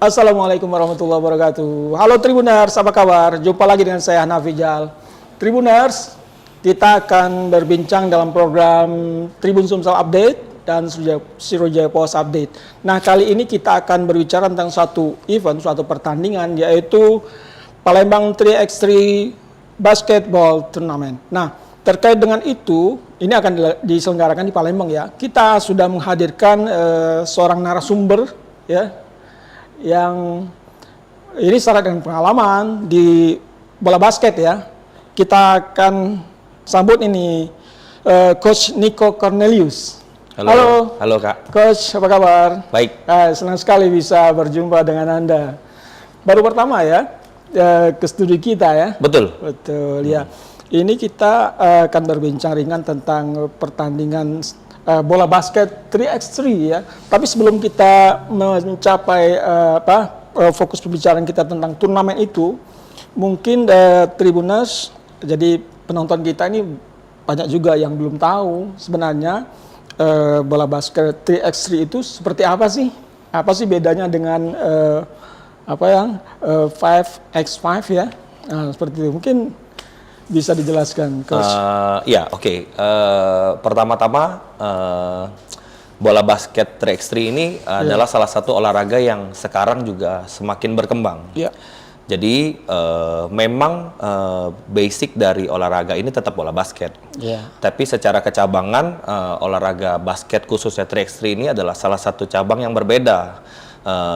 Assalamualaikum warahmatullahi wabarakatuh. Halo Tribuners, apa kabar? Jumpa lagi dengan saya Nafijal. Tribuners, kita akan berbincang dalam program Tribun Sumsel Update dan Sriwijaya Post Update. Nah, kali ini kita akan berbicara tentang suatu event, suatu pertandingan, yaitu Palembang 3x3 Basketball Tournament. Nah, terkait dengan itu, ini akan diselenggarakan di Palembang ya. Kita sudah menghadirkan seorang narasumber ya, yang ini syarat dengan pengalaman di bola basket ya. Kita akan sambut ini Coach Nico Cornelius. Halo Kak. Coach, apa kabar? Baik. Senang sekali bisa berjumpa dengan Anda. Baru pertama ya ke studi kita ya. Betul ya. Ini kita akan berbincang ringan tentang pertandingan bola basket 3x3 ya. Tapi sebelum kita mencapai fokus pembicaraan kita tentang turnamen itu, mungkin Tribuners, jadi penonton kita ini banyak juga yang belum tahu sebenarnya bola basket 3x3 itu seperti apa sih? Apa sih bedanya dengan 5x5 ya? Nah, seperti itu. Mungkin bisa dijelaskan, Coach? Oke. Pertama-tama, bola basket 3x3 ini adalah salah satu olahraga yang sekarang juga semakin berkembang. Yeah. Jadi memang basic dari olahraga ini tetap bola basket. Yeah. Tapi secara kecabangan olahraga basket khususnya 3x3 ini adalah salah satu cabang yang berbeda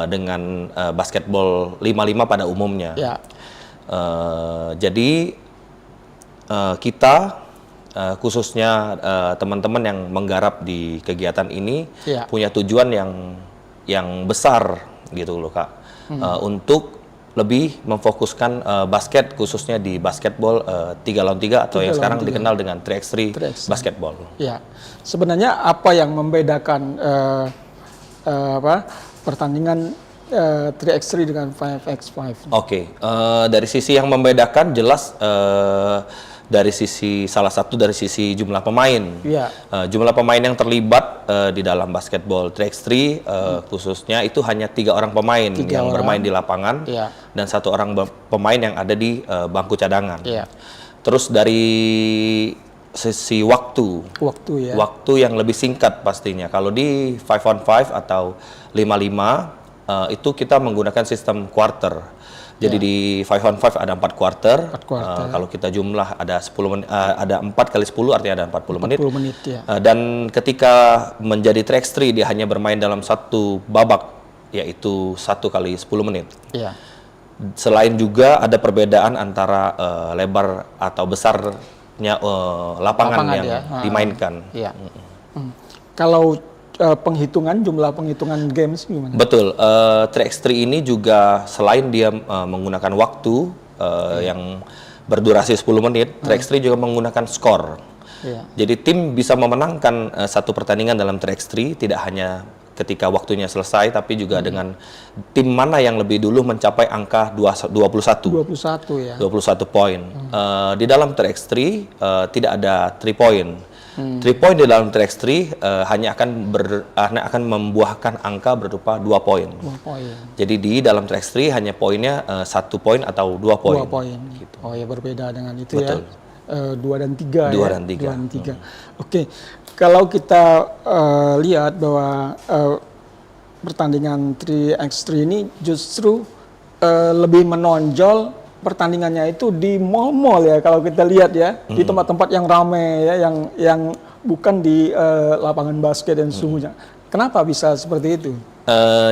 dengan basketball 5x5 pada umumnya. Yeah. Jadi kita khususnya teman-teman yang menggarap di kegiatan ini punya tujuan yang besar gitu loh Kak, untuk lebih memfokuskan basket khususnya di basketball 3 lawan 3 atau yang sekarang dikenal dengan 3x3 basketball. Ya, sebenarnya apa yang membedakan pertandingan 3x3 dengan 5x5? Oke, dari sisi yang membedakan jelas dari sisi dari sisi jumlah pemain. Yeah. Jumlah pemain yang terlibat di dalam basketball 3x3 khususnya itu hanya 3 orang pemain yang bermain di lapangan dan 1 orang pemain yang ada di bangku cadangan. Yeah. Terus dari sisi waktu yang lebih singkat pastinya. Kalau di 5-on-5 atau 5-5 itu kita menggunakan sistem quarter. Jadi di 5-on-5 ada 4 quarter. Kalau kita jumlah ada 10 menit, ada 4 kali 10 artinya ada 40 menit. Ya. Dan ketika menjadi 3x3 dia hanya bermain dalam satu babak, yaitu 1 kali 10 menit. Ya. Selain juga ada perbedaan antara lebar atau besarnya lapangan yang dimainkan. Ya. Kalau jumlah penghitungan games gimana? Betul, 3x3 ini juga selain dia menggunakan waktu yang berdurasi 10 menit, 3x3 juga menggunakan skor. Jadi tim bisa memenangkan satu pertandingan dalam 3x3 tidak hanya ketika waktunya selesai, tapi juga dengan tim mana yang lebih dulu mencapai angka 21 poin. Di dalam 3x3 tidak ada 3 point. 3 point di dalam 3x3 hanya akan membuahkan angka berupa 2 poin. Jadi di dalam 3x3 hanya poinnya 1 poin atau 2 poin. 2 poin. Gitu. Oh ya, berbeda dengan itu. Betul. Ya. 2 dan 3 2 dan 3. Oke. Kalau kita lihat bahwa pertandingan 3x3 ini justru lebih menonjol pertandingannya itu di mall-mall ya, kalau kita lihat ya, di tempat-tempat yang ramai ya, yang bukan di lapangan basket dan sungguhnya. Kenapa bisa seperti itu?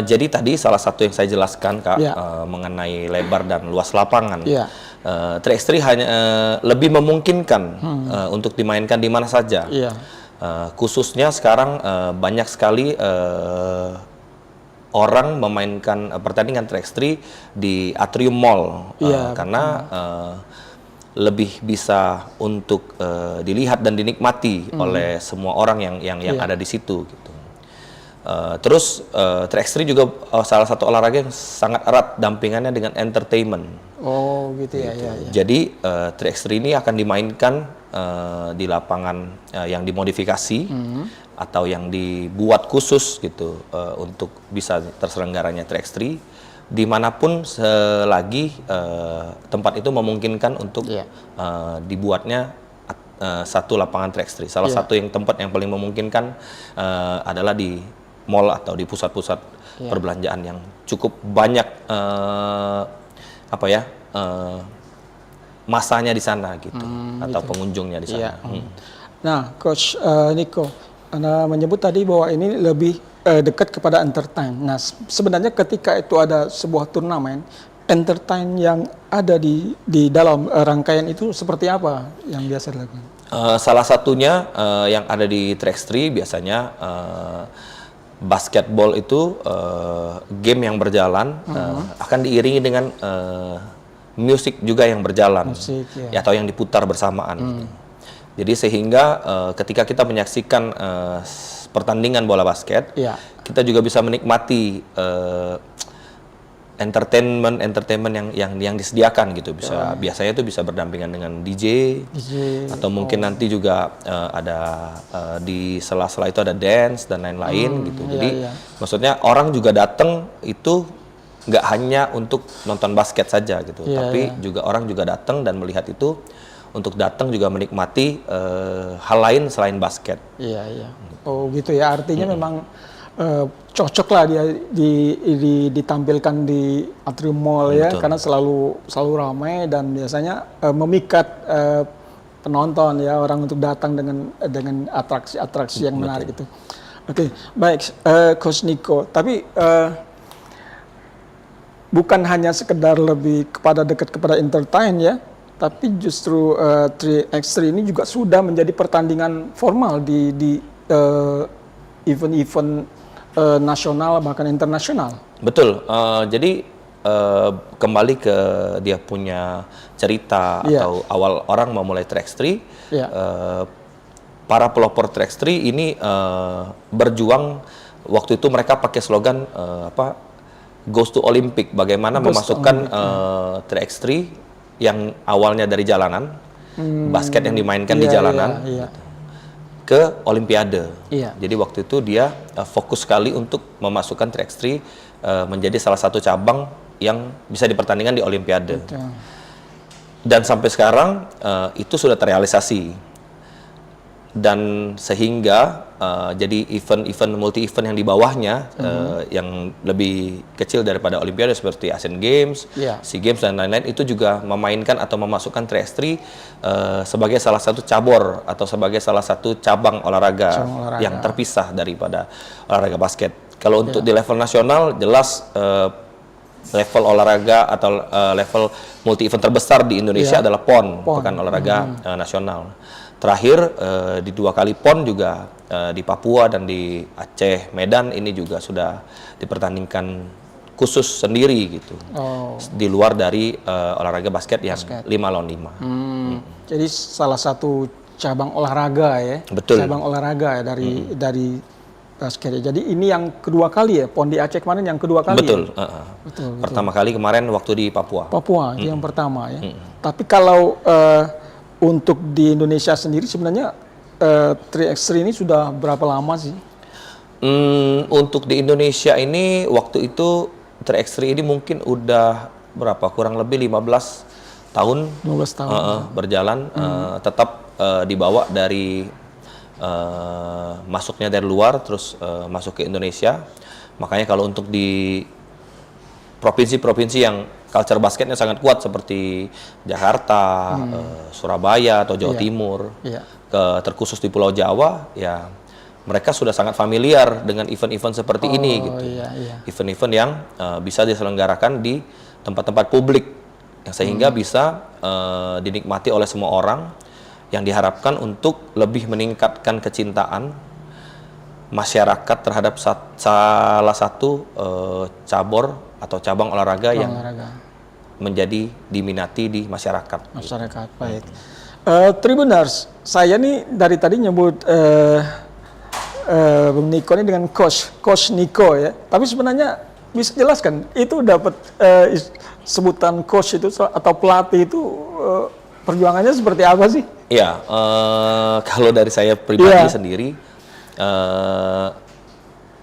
Jadi tadi salah satu yang saya jelaskan Kak, mengenai lebar dan luas lapangan. 3x3 hanya lebih memungkinkan untuk dimainkan di mana saja. Khususnya sekarang banyak sekali orang memainkan pertandingan 3x3 di atrium mall karena lebih bisa untuk dilihat dan dinikmati oleh semua orang yang ada di situ gitu. Terus 3x3 juga salah satu olahraga yang sangat erat dampingannya dengan entertainment. Oh gitu ya. Jadi 3x3 ini akan dimainkan di lapangan yang dimodifikasi atau yang dibuat khusus gitu untuk bisa terselenggaranya 3x3 dimanapun selagi tempat itu memungkinkan untuk dibuatnya satu lapangan track 3. Salah satu tempat yang paling memungkinkan adalah di mall atau di pusat-pusat perbelanjaan yang cukup banyak masanya di sana gitu, atau gitu, pengunjungnya di sana. Nah, Coach Niko, Anda menyebut tadi bahwa ini lebih dekat kepada entertain. Nah, sebenarnya ketika itu ada sebuah turnamen, entertain yang ada di dalam rangkaian itu seperti apa yang biasa dilakukan? Salah satunya yang ada di track 3 biasanya basketball itu game yang berjalan akan diiringi dengan musik juga yang berjalan, atau yang diputar bersamaan. Gitu. Jadi sehingga ketika kita menyaksikan pertandingan bola basket, kita juga bisa menikmati entertainment yang disediakan gitu. Biasanya itu bisa berdampingan dengan DJ atau mungkin nanti juga ada di sela-sela itu ada dance dan lain-lain gitu. Jadi maksudnya orang juga datang itu nggak hanya untuk nonton basket saja gitu, tapi juga orang juga datang dan melihat itu untuk datang juga menikmati hal lain selain basket. Oh gitu ya, artinya memang cocok lah dia ditampilkan di atrium mall ya. Betul. Karena selalu ramai dan biasanya memikat penonton ya, orang untuk datang dengan atraksi-atraksi yang menarik itu. Oke, baik, Coach Niko, tapi bukan hanya sekedar lebih dekat kepada entertain ya, tapi justru 3x3 ini juga sudah menjadi pertandingan formal di event-event nasional bahkan internasional. Betul. Jadi kembali ke dia punya cerita atau awal orang memulai track 3. Para pelopor track 3 ini berjuang waktu itu, mereka pakai slogan Goes to Olympic. Bagaimana memasukkan track 3 yang awalnya dari jalanan, basket yang dimainkan di jalanan, ke Olimpiade. Jadi waktu itu dia fokus sekali untuk memasukkan track 3 menjadi salah satu cabang yang bisa dipertandingkan di Olimpiade. Dan sampai sekarang itu sudah terrealisasi. Dan sehingga jadi event-event multi-event yang di bawahnya yang lebih kecil daripada Olimpiade seperti Asian Games, SEA Games dan lain-lain, itu juga memainkan atau memasukkan track 3 sebagai salah satu cabur atau sebagai salah satu cabang olahraga yang terpisah daripada olahraga basket. Kalau untuk di level nasional jelas level olahraga atau level multi-event terbesar di Indonesia adalah PON, Pekan Olahraga Nasional. Terakhir di 2 kali PON juga di Papua dan di Aceh, Medan ini juga sudah dipertandingkan khusus sendiri gitu. Di luar dari olahraga basket yang 5 lawan 5. Jadi salah satu cabang olahraga ya. Betul. Cabang olahraga ya dari basket. Jadi ini yang kedua kali ya, PON di Aceh kemarin yang kedua kali. Betul. Ya? Betul. Pertama kali kemarin waktu di Papua. Papua itu yang pertama ya. Tapi kalau untuk di Indonesia sendiri sebenarnya 3x3 ini sudah berapa lama sih? Untuk di Indonesia ini waktu itu 3x3 ini mungkin udah berapa? Kurang lebih 15 tahun. 15 tahun. Berjalan, tetap dibawa dari masuknya dari luar terus masuk ke Indonesia. Makanya kalau untuk di provinsi-provinsi yang culture basketnya sangat kuat seperti Jakarta, Surabaya atau Jawa Timur, terkhusus di Pulau Jawa, ya mereka sudah sangat familiar dengan event-event seperti ini gitu. Event-event yang bisa diselenggarakan di tempat-tempat publik, yang sehingga bisa dinikmati oleh semua orang, yang diharapkan untuk lebih meningkatkan kecintaan masyarakat terhadap salah satu cabur atau cabang olahraga yang menjadi diminati di masyarakat. Baik. Tribuners, saya nih dari tadi nyebut Bung Niko ini dengan Coach Niko ya. Tapi sebenarnya bisa jelaskan itu dapat sebutan coach itu atau pelatih itu perjuangannya seperti apa sih? Ya, kalau dari saya pribadi sendiri,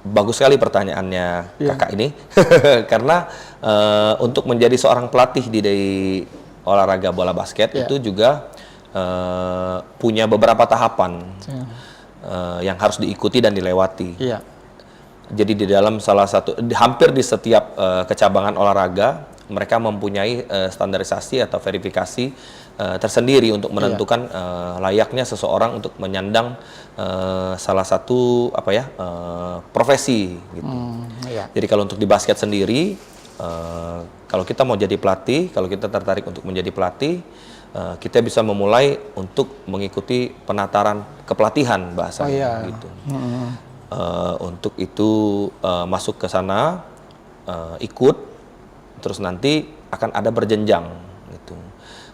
bagus sekali pertanyaannya Iya. kakak ini, karena untuk menjadi seorang pelatih di olahraga bola basket Iya. itu juga punya beberapa tahapan Iya. yang harus diikuti dan dilewati. Iya. Jadi di dalam hampir di setiap kecabangan olahraga mereka mempunyai standarisasi atau verifikasi tersendiri untuk menentukan layaknya seseorang untuk menyandang salah satu profesi gitu. Iya. Jadi kalau untuk di basket sendiri, kalau kita mau jadi pelatih, kalau kita tertarik untuk menjadi pelatih, kita bisa memulai untuk mengikuti penataran kepelatihan bahasanya gitu. Untuk itu masuk ke sana, ikut, terus nanti akan ada berjenjang gitu.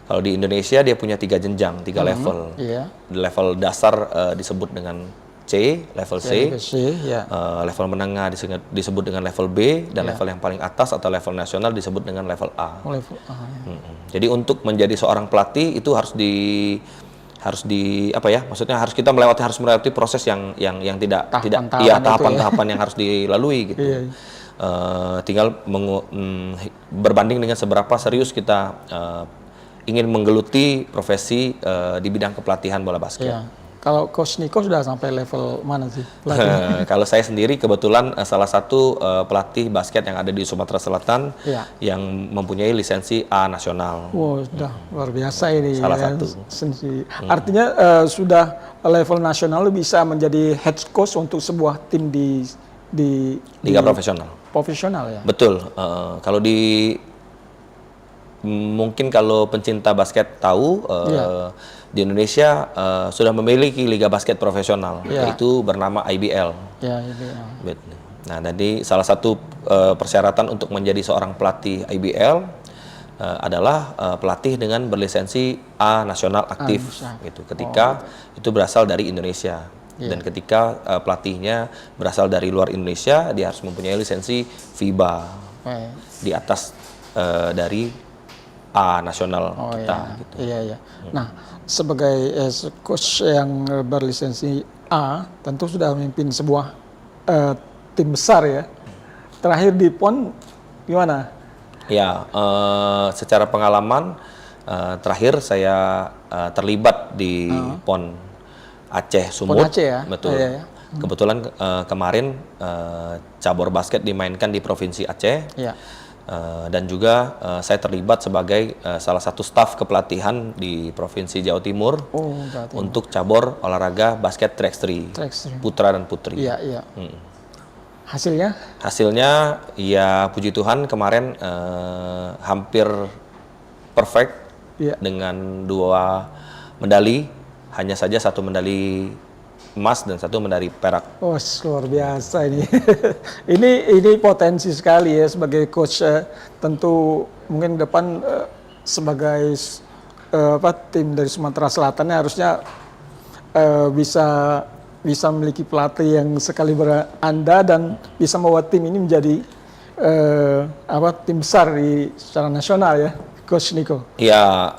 Kalau di Indonesia dia punya 3 jenjang, 3 level. Iya. Level dasar disebut dengan C, level C. Ya. Level menengah disebut dengan level B, dan Iya. level yang paling atas atau level nasional disebut dengan level A. Level A. Ya. Jadi untuk menjadi seorang pelatih itu harus maksudnya harus melewati proses yang tidak tahapan-tahapan yang harus dilalui gitu. Iya. Tinggal berbanding dengan seberapa serius kita ingin menggeluti profesi di bidang kepelatihan bola basket. Iya. Kalau Coach Niko sudah sampai level mana sih pelatih? Kalau saya sendiri kebetulan salah satu pelatih basket yang ada di Sumatera Selatan yang mempunyai lisensi A nasional. Wow, sudah luar biasa ini. Salah satu. Artinya sudah level nasional bisa menjadi head coach untuk sebuah tim di Liga profesional. Profesional ya. Betul. Kalau mungkin kalau pencinta basket tahu di Indonesia sudah memiliki liga basket profesional, yaitu bernama IBL. Ya, IBL. Nah, jadi salah satu persyaratan untuk menjadi seorang pelatih IBL adalah pelatih dengan berlisensi A nasional aktif, gitu. Ketika itu berasal dari Indonesia, dan ketika pelatihnya berasal dari luar Indonesia, dia harus mempunyai lisensi FIBA di atas dari A nasional kita. Gitu. Iya. Nah, sebagai coach yang berlisensi A, tentu sudah memimpin sebuah tim besar ya. Terakhir di PON gimana? Ya, secara pengalaman terakhir saya terlibat di PON Aceh Sumut. PON Aceh ya? Betul. Iya. Kebetulan kemarin cabur basket dimainkan di Provinsi Aceh. Iya. Dan juga saya terlibat sebagai salah satu staf kepelatihan di Provinsi Jawa Timur, untuk cabur olahraga basket 3x3 putra dan putri. Iya. Hasilnya? Hasilnya ya puji Tuhan kemarin hampir perfect dengan 2 medali, hanya saja 1 medali emas dan 1 medali perak. Oh, luar biasa ini. ini potensi sekali ya sebagai coach. Tentu mungkin depan sebagai tim dari Sumatera Selatan harusnya bisa memiliki pelatih yang sekaliber Anda dan bisa membawa tim ini menjadi tim besar secara nasional ya, Coach Niko. Ya,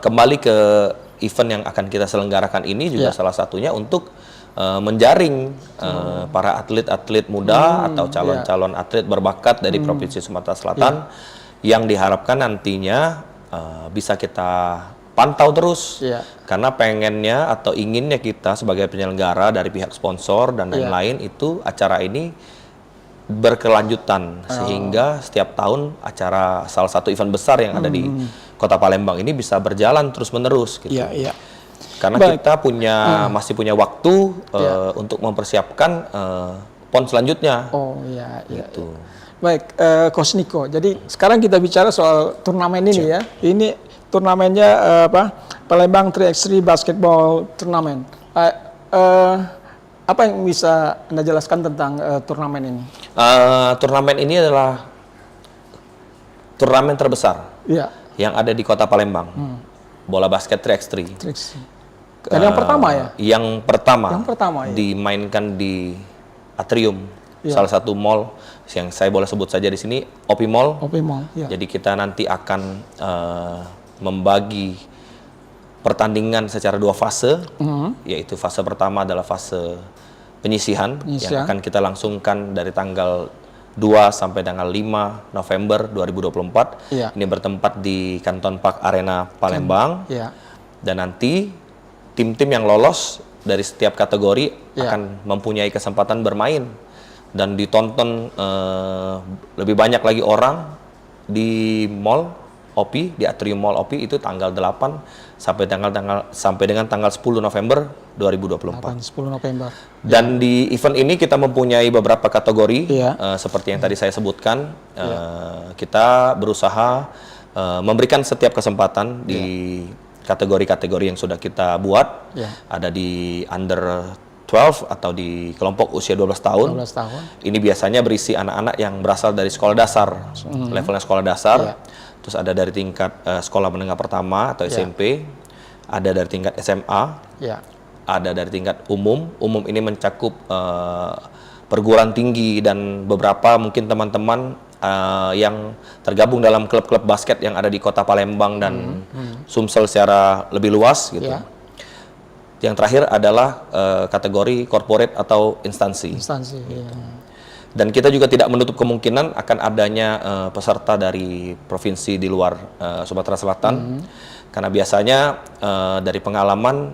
kembali ke event yang akan kita selenggarakan ini juga salah satunya untuk menjaring para atlet-atlet muda atau calon-calon atlet berbakat dari Provinsi Sumatera Selatan yang diharapkan nantinya bisa kita pantau terus, karena pengennya atau inginnya kita sebagai penyelenggara dari pihak sponsor dan lain-lain itu acara ini berkelanjutan sehingga setiap tahun acara salah satu event besar yang ada di Kota Palembang ini bisa berjalan terus-menerus gitu. Karena kita masih punya waktu untuk mempersiapkan PON selanjutnya. Gitu. Baik, Coach Niko. Jadi sekarang kita bicara soal turnamen ini ya. Ini turnamennya Palembang 3x3 Basketball Turnamen. Apa yang bisa Anda jelaskan tentang turnamen ini? Turnamen ini adalah turnamen terbesar yang ada di Kota Palembang. Bola basket 3x3. Dan yang pertama ya? Yang pertama dimainkan di Atrium, salah satu mall yang saya boleh sebut saja di sini, OP Mall. Jadi kita nanti akan membagi pertandingan secara 2 fase, yaitu fase pertama adalah fase penyisihan yang akan kita langsungkan dari tanggal 2 sampai tanggal 5 November 2024. Ini bertempat di Canton Park Arena Palembang. Dan nanti tim-tim yang lolos dari setiap kategori akan mempunyai kesempatan bermain dan ditonton lebih banyak lagi orang di mall OPI, di atrium mall OPI itu tanggal 8 sampai dengan tanggal 10 November 2024. 10 November. Dan di event ini kita mempunyai beberapa kategori seperti yang tadi saya sebutkan. Kita berusaha memberikan setiap kesempatan di kategori-kategori yang sudah kita buat. Ada di under 12 atau di kelompok usia 12 tahun. Ini biasanya berisi anak-anak yang berasal dari sekolah dasar, levelnya sekolah dasar. Terus ada dari tingkat sekolah menengah pertama atau SMP, ada dari tingkat SMA, ada dari tingkat umum. Umum ini mencakup perguruan tinggi dan beberapa mungkin teman-teman yang tergabung dalam klub-klub basket yang ada di kota Palembang dan Sumsel secara lebih luas gitu. Yang terakhir adalah kategori corporate atau instansi. Dan kita juga tidak menutup kemungkinan akan adanya peserta dari provinsi di luar Sumatera Selatan, karena biasanya dari pengalaman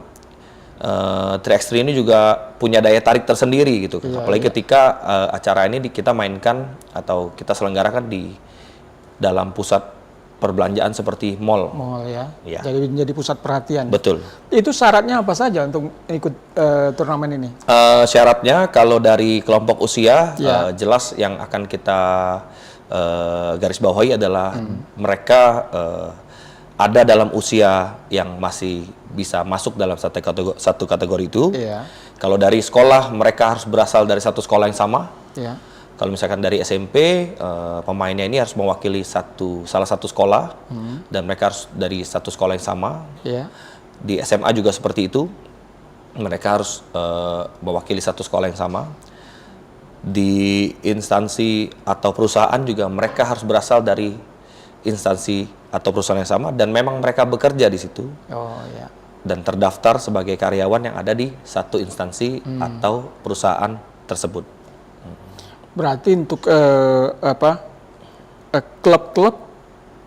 3x3 ini juga punya daya tarik tersendiri gitu. Apalagi ketika acara ini kita mainkan atau kita selenggarakan di dalam pusat perbelanjaan seperti mall. Jadi menjadi pusat perhatian. Betul. Itu syaratnya apa saja untuk ikut turnamen ini? Syaratnya kalau dari kelompok usia jelas yang akan kita garis bawahi adalah mereka ada dalam usia yang masih bisa masuk dalam satu kategori itu. Kalau dari sekolah mereka harus berasal dari satu sekolah yang sama. Kalau misalkan dari SMP, pemainnya ini harus mewakili salah satu sekolah, dan mereka harus dari satu sekolah yang sama. Di SMA juga seperti itu, mereka harus mewakili satu sekolah yang sama. Di instansi atau perusahaan juga mereka harus berasal dari instansi atau perusahaan yang sama, dan memang mereka bekerja di situ. Dan terdaftar sebagai karyawan yang ada di satu instansi atau perusahaan tersebut. Berarti untuk klub-klub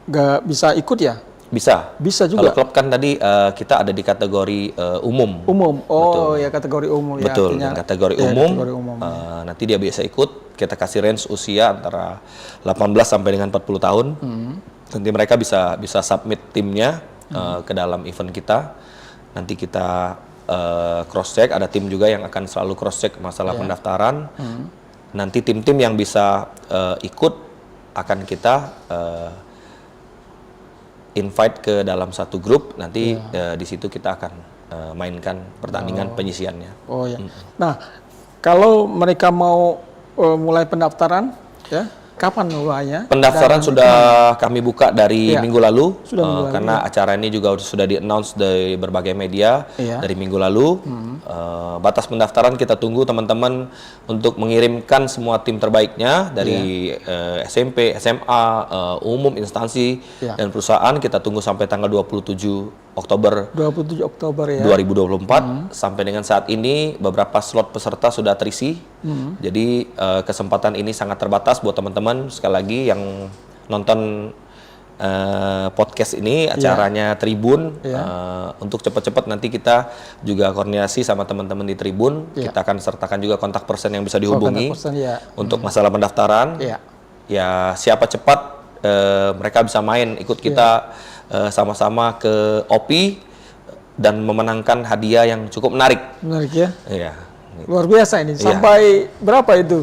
nggak bisa ikut ya? Bisa juga. Kalau klub kan tadi kita ada di kategori umum. Betul. Ya kategori umum. Betul. Ya, kategori umum. Nanti dia bisa ikut. Kita kasih range usia antara 18 sampai dengan 40 tahun. Nanti mereka bisa submit timnya ke dalam event kita. Nanti kita cross check. Ada tim juga yang akan selalu cross check masalah pendaftaran. Nanti tim-tim yang bisa ikut akan kita invite ke dalam satu grup. Nanti di situ kita akan mainkan pertandingan penyisiannya. Nah, kalau mereka mau mulai pendaftaran, kapan mulainya? Pendaftaran sudah kami buka dari minggu lalu, karena acara ini juga sudah di-announce dari berbagai media dari minggu lalu. Batas pendaftaran kita tunggu teman-teman untuk mengirimkan semua tim terbaiknya dari SMP, SMA, umum, instansi, dan perusahaan. Kita tunggu sampai tanggal 27 Oktober 2024. Sampai dengan saat ini beberapa slot peserta sudah terisi. Jadi kesempatan ini sangat terbatas buat teman-teman. Sekali lagi yang nonton podcast ini, acaranya Tribun, untuk cepat-cepat nanti kita juga koordinasi sama teman-teman di Tribun. Kita akan sertakan juga kontak person yang bisa dihubungi untuk masalah pendaftaran. Ya siapa cepat mereka bisa main ikut kita sama-sama ke OPI dan memenangkan hadiah yang cukup menarik. Menarik ya? Luar biasa ini. Sampai berapa itu?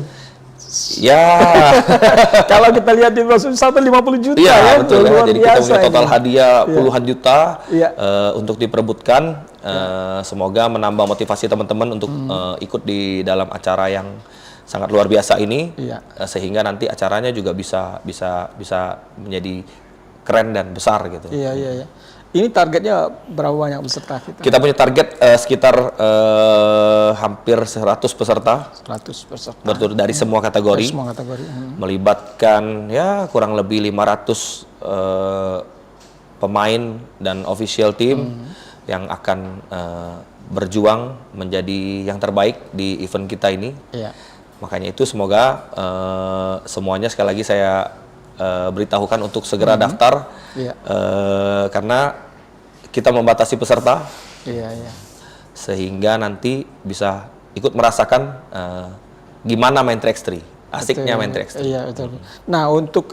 Kalau kita lihat di brosur sampai 50 juta betul ya. Jadi kita punya total hadiah puluhan juta untuk diperebutkan. Semoga menambah motivasi teman-teman untuk ikut di dalam acara yang sangat luar biasa ini, sehingga nanti acaranya juga bisa menjadi keren dan besar gitu. Ini targetnya berapa banyak peserta kita? Kita punya target sekitar hampir 100 peserta. 100 peserta. Betul, dari semua kategori. Melibatkan kurang lebih 500 pemain dan official team yang akan berjuang menjadi yang terbaik di event kita ini. Iya. Makanya itu semoga semuanya sekali lagi saya beritahukan untuk segera daftar, karena kita membatasi peserta, sehingga nanti bisa ikut merasakan gimana main Trax3, asiknya main Trax3. Iya, betul. Nah, untuk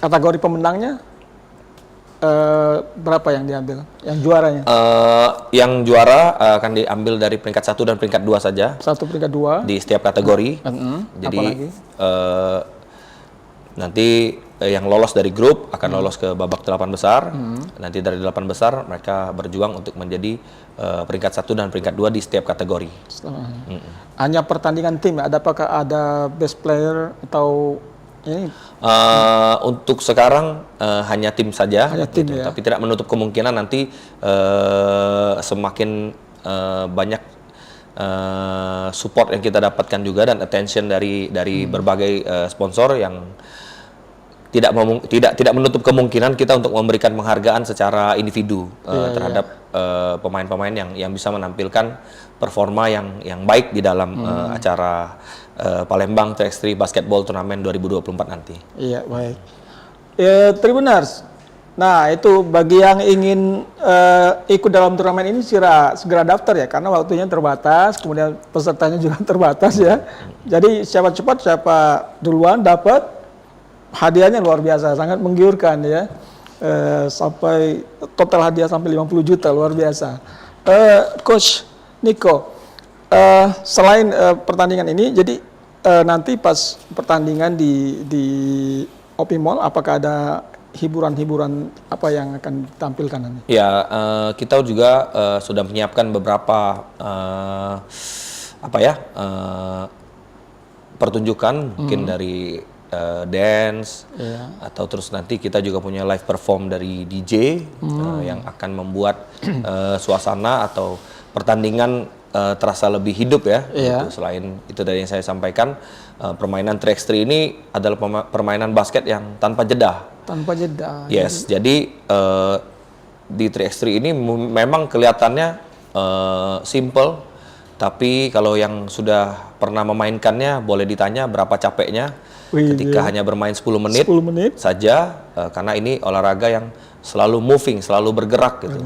kategori pemenangnya berapa yang diambil? Yang juaranya? Yang juara akan diambil dari peringkat 1 dan peringkat 2 saja. 1 peringkat 2 di setiap kategori. Jadi nanti yang lolos dari grup akan lolos ke babak 8 besar. Nanti dari 8 besar mereka berjuang untuk menjadi peringkat 1 dan peringkat 2 di setiap kategori. Hanya pertandingan tim, apakah ada best player atau ini? Untuk sekarang hanya tim saja, tim, gitu. Tapi tidak menutup kemungkinan nanti semakin banyak support yang kita dapatkan juga dan attention dari berbagai sponsor yang tidak menutup kemungkinan kita untuk memberikan penghargaan secara individu terhadap pemain-pemain yang bisa menampilkan performa yang baik di dalam acara Palembang Trax3 Basketball Turnamen 2024 nanti. Iya, baik. Tribuners, nah itu bagi yang ingin ikut dalam turnamen ini segera daftar ya, karena waktunya terbatas, kemudian pesertanya juga terbatas ya. Jadi siapa cepat, siapa duluan dapat, hadiahnya luar biasa, sangat menggiurkan ya. Sampai total hadiah sampai 50 juta, luar biasa. Coach Niko, selain pertandingan ini, jadi nanti pas pertandingan di OP Mall, apakah ada hiburan-hiburan apa yang akan ditampilkan nanti? Ya, kita juga sudah menyiapkan beberapa pertunjukan, mungkin dari dance, atau terus nanti kita juga punya live perform dari DJ yang akan membuat suasana atau pertandingan terasa lebih hidup ya. Gitu. Selain itu dari yang saya sampaikan, permainan Trax3 ini adalah permainan basket yang tanpa jeda. Tanpa jeda. Yes, jadi di Trax3 ini memang kelihatannya simple, tapi kalau yang sudah pernah memainkannya boleh ditanya berapa capeknya ketika hanya bermain 10 menit saja, karena ini olahraga yang selalu moving, selalu bergerak gitu.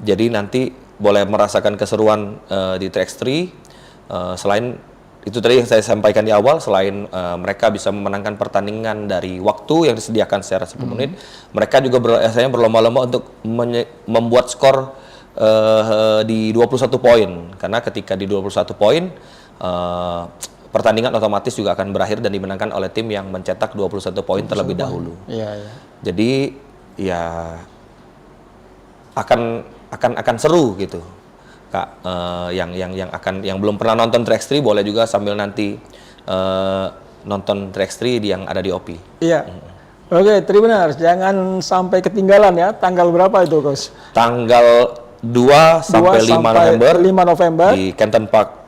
Jadi nanti boleh merasakan keseruan di Trax3. Selain itu tadi yang saya sampaikan di awal, selain mereka bisa memenangkan pertandingan dari waktu yang disediakan secara 10 menit, mereka juga biasanya berlomba-lomba untuk membuat skor di 21 poin. Karena ketika di 21 poin, pertandingan otomatis juga akan berakhir dan dimenangkan oleh tim yang mencetak 21 poin terlebih dahulu. Jadi ya akan seru gitu, Kak. Yang belum pernah nonton Trax3 boleh juga sambil nanti nonton Trax3 yang ada di OP. Iya. Oke, Tribuners, jangan sampai ketinggalan ya. Tanggal berapa itu, Coach? Tanggal 2 sampai 5 November di Canton Park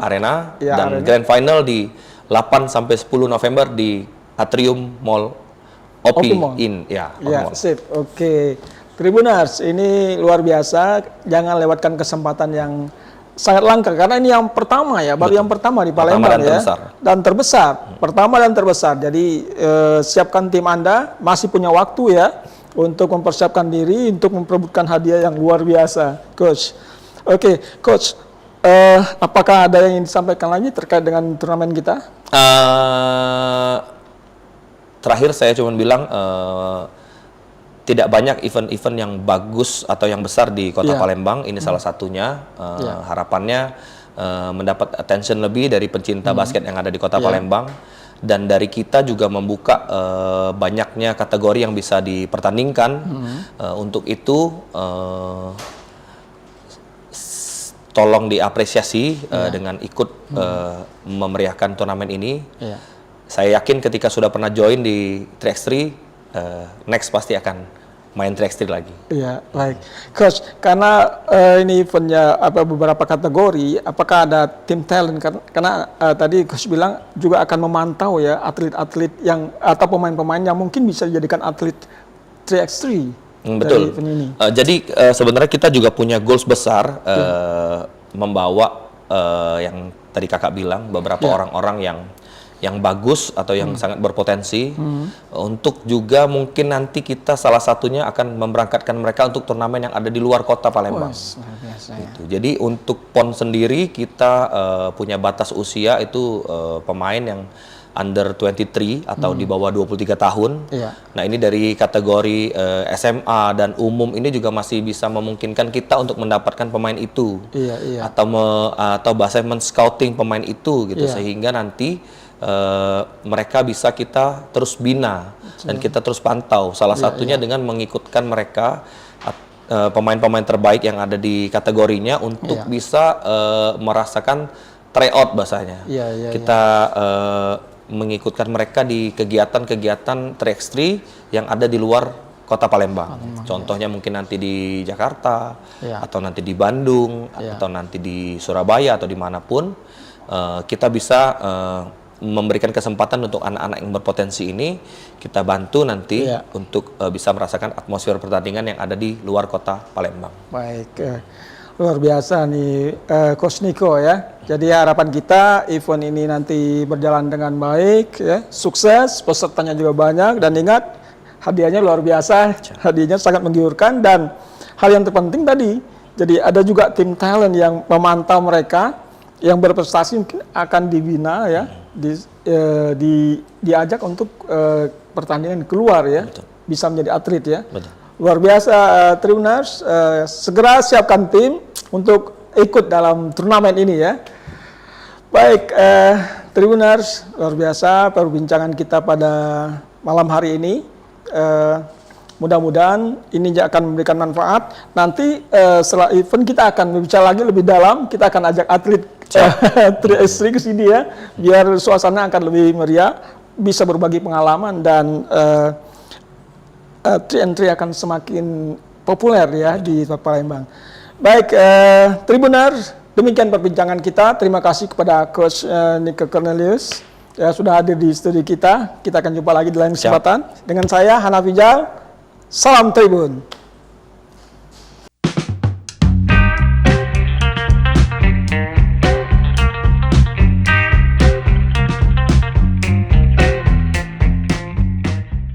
Arena, dan Grand Final di 8 sampai 10 November di Atrium Mall OP In. Ya, sip. Oke. Tribuners, ini luar biasa, jangan lewatkan kesempatan yang sangat langka, karena ini yang pertama ya, baru yang pertama di Palembang ya, dan terbesar, pertama dan terbesar. Jadi siapkan tim Anda, masih punya waktu ya, untuk mempersiapkan diri, untuk memperebutkan hadiah yang luar biasa, Coach. Oke, Coach, apakah ada yang ingin disampaikan lagi terkait dengan turnamen kita? Terakhir saya cuma bilang, tidak banyak event-event yang bagus atau yang besar di kota Palembang. Ini salah satunya. Harapannya mendapat attention lebih dari pencinta basket yang ada di kota Palembang. Dan dari kita juga membuka banyaknya kategori yang bisa dipertandingkan. Untuk itu tolong diapresiasi dengan ikut memeriahkan turnamen ini. Saya yakin ketika sudah pernah join di Trax3, next pasti akan main Trax3 lagi. Iya, baik. Coach, karena ini eventnya beberapa kategori, apakah ada tim talent? Karena tadi Coach bilang juga akan memantau ya atlet-atlet yang atau pemain-pemain yang mungkin bisa dijadikan atlet Trax3. Betul. dari event ini. Jadi sebenarnya kita juga punya goals besar membawa yang tadi kakak bilang beberapa orang-orang yang bagus atau yang sangat berpotensi untuk juga mungkin nanti kita salah satunya akan memberangkatkan mereka untuk turnamen yang ada di luar kota Palembang. Luar biasa, Gitu. Jadi untuk PON sendiri kita punya batas usia itu pemain yang under 23 atau di bawah 23 tahun. Iya. Nah, ini dari kategori SMA dan umum ini juga masih bisa memungkinkan kita untuk mendapatkan pemain itu. Iya. Atau bahasa men-scouting pemain itu gitu sehingga nanti mereka bisa kita terus bina dan kita terus pantau. Salah satunya dengan mengikutkan mereka pemain-pemain terbaik yang ada di kategorinya untuk bisa merasakan tryout bahasanya. Kita mengikutkan mereka di kegiatan-kegiatan 3x3 yang ada di luar kota Palembang. Contohnya mungkin nanti di Jakarta, atau nanti di Bandung, atau nanti di Surabaya atau dimanapun, kita bisa memberikan kesempatan untuk anak-anak yang berpotensi ini, kita bantu nanti untuk bisa merasakan atmosfer pertandingan yang ada di luar kota Palembang. Baik, luar biasa nih Coach Niko ya. Jadi harapan kita event ini nanti berjalan dengan baik, ya, sukses, pesertanya juga banyak, dan ingat hadiahnya luar biasa, hadiahnya sangat menggiurkan, dan hal yang terpenting tadi, jadi ada juga tim talent yang memantau mereka, yang berprestasi mungkin akan dibina ya, diajak untuk pertandingan keluar ya, bisa menjadi atlet ya. Luar biasa Tribuners, segera siapkan tim untuk ikut dalam turnamen ini ya. Baik, Tribuners, luar biasa perbincangan kita pada malam hari ini. Mudah-mudahan ini akan memberikan manfaat. Nanti setelah event kita akan berbicara lagi lebih dalam. Kita akan ajak atlet 3x3 ke sini ya, biar suasana akan lebih meriah, bisa berbagi pengalaman, dan 3x3 akan semakin populer ya di Palembang. Baik, Tribuners, demikian perbincangan kita. Terima kasih kepada Coach Niko Cornelius ya, sudah hadir di studi kita. Kita akan jumpa lagi di lain kesempatan. Dengan saya Hana Fijal, salam Tribun.